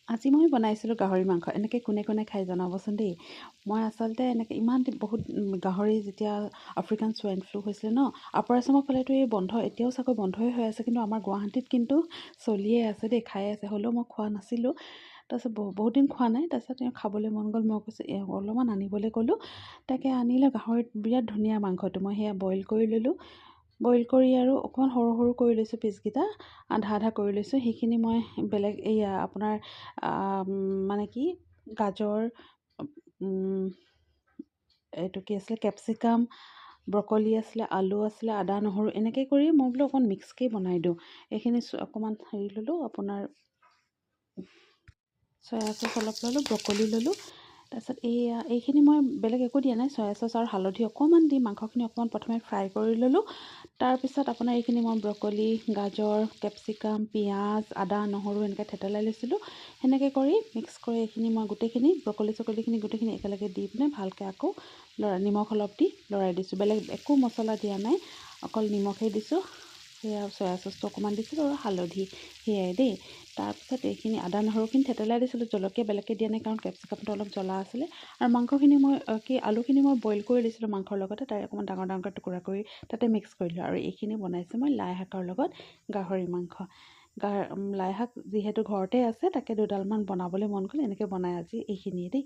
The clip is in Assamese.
আজি মই বনাইছিলোঁ গাহৰি মাংস। এনেকৈ কোনে কোনে খাই জনাবচোন দেই। মই আচলতে এনেকৈ ইমান বহুত গাহৰি যেতিয়া আফ্ৰিকান সোৱাইন ফ্লু হৈছিলে ন, আপাৰ আচামৰ ফালেতো এই বন্ধ, এতিয়াও চাগৈ বন্ধই হৈ আছে, কিন্তু আমাৰ গুৱাহাটীত কিন্তু চলিয়ে আছে দেই, খাই আছে। হ'লেও মই খোৱা নাছিলোঁ। তাৰপিছত বহুত দিন খোৱা নাই। তাৰপিছত খাবলৈ মন গ'ল, মই কৈছোঁ অলপমান আনিবলৈ ক'লোঁ। তাকে আনিলে। গাহৰিত বিৰাট ধুনীয়া মাংসটো। মই সেয়া বইল কৰি ল'লোঁ। বইল কৰি আৰু অকণমান সৰু সৰু কৰি লৈছোঁ পিচকেইটা, আধা আধা কৰি লৈছোঁ। সেইখিনি মই বেলেগ এইয়া আপোনাৰ মানে কি গাজৰ, এইটো কি আছিলে, কেপচিকাম, ব্ৰকলি আছিলে, আলু আছিলে, আদা নহৰু এনেকৈ কৰি মই বোলো অকণমান মিক্সকৈ বনাই দিওঁ। এইখিনি অকণমান হেৰি ল'লোঁ, আপোনাৰ চয়া চচ অলপ ল'লোঁ, ব্ৰকলি ল'লোঁ। তাৰপিছত এইখিনি মই বেলেগ একো দিয়া নাই। চয়া চচ আৰু হালধি অকণমান দি মাংসখিনি অকণমান প্ৰথমে ফ্ৰাই কৰি ল'লোঁ। তাৰপিছত আপোনাৰ এইখিনি মই ব্ৰকলি, গাজৰ, কেপচিকাম, পিঁয়াজ, আদা নহৰু এনেকৈ থেতেলাই লৈছিলোঁ। সেনেকৈ কৰি মিক্স কৰি এইখিনি মই গোটেইখিনি ব্ৰকলি গোটেইখিনি একেলগে দি পিনে ভালকৈ আকৌ নিমখ অলপ দি লৰাই দিছোঁ। বেলেগ একো মছলা দিয়া নাই, অকল নিমখেই দিছোঁ। সেয়া চয়া চচটো অকণমান দিছিলোঁ আৰু হালধি, সেয়াই দেই। তাৰপিছত এইখিনি আদা নহৰুখিনি থেতেলাই দিছিলোঁ। জলকীয়া বেলেগকৈ দিয়া নাই, কাৰণ কেপচিকামটো অলপ জ্বলা আছিলে। আৰু মাংসখিনি মই আলুখিনি মই বইল কৰি দিছিলোঁ মাংসৰ লগতে, তাই অকণমান ডাঙৰ ডাঙৰকৈ টুকুৰা কৰি তাতে মিক্স কৰিলোঁ। আৰু এইখিনি বনাইছোঁ মই লাই শাকৰ লগত গাহৰি মাংস। লাই শাক যিহেতু ঘৰতে আছে, তাকে দুডালমান বনাবলৈ মন গ'ল, এনেকৈ বনাই আজি এইখিনিয়ে দেই।